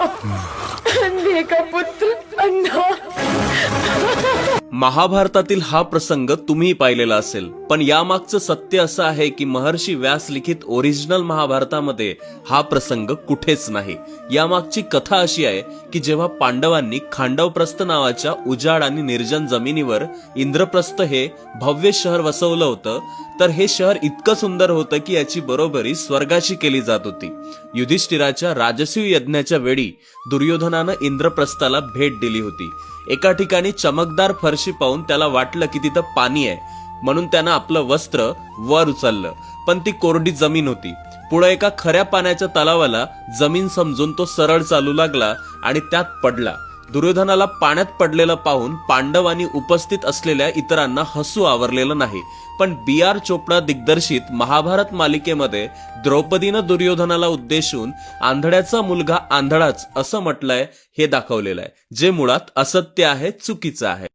अंधे का पुत्र अंधा। महाभारतातील हा प्रसंग तुम्ही पाहिलेला असेल, पण यामागचं सत्य असं आहे की महर्षी व्यास लिखित ओरिजिनल महाभारतामध्ये हा प्रसंग कुठेच नाही। यामागची कथा अशी आहे की जेव्हा पांडवांनी खांडवप्रस्थ नावाच्या उजाड आणि निर्जन जमिनीवर इंद्रप्रस्थ हे भव्य शहर वसवलं होतं, तर हे शहर इतकं सुंदर होतं की याची बरोबरी स्वर्गाशी केली जात होती। युधिष्ठिराच्या राजसूय यज्ञाच्या वेळी दुर्योधनानं इंद्रप्रस्थाला भेट दिली होती। एका ठिकाणी चमकदार फरशी पाहून त्याला वाटलं की तिथं पाणी आहे, म्हणून त्यानं आपलं वस्त्र वर उचललं, पण ती कोरडी जमीन होती। पुढे एका खऱ्या पाण्याच्या तलावाला जमीन समजून तो सरळ चालू लागला आणि त्यात पडला। दुर्योधनाला पाण्यात पडलेलं पाहून पांडव आणि उपस्थित असलेल्या इतरांना हसू आवरलेलं नाही, पण B.R. चोपडा दिग्दर्शित महाभारत मालिकेमध्ये द्रौपदीनं दुर्योधनाला उद्देशून आंधळ्याचा मुलगा आंधळाच असं म्हटलंय हे दाखवलेलं आहे, जे मुळात असत्य आहे, चुकीचं आहे।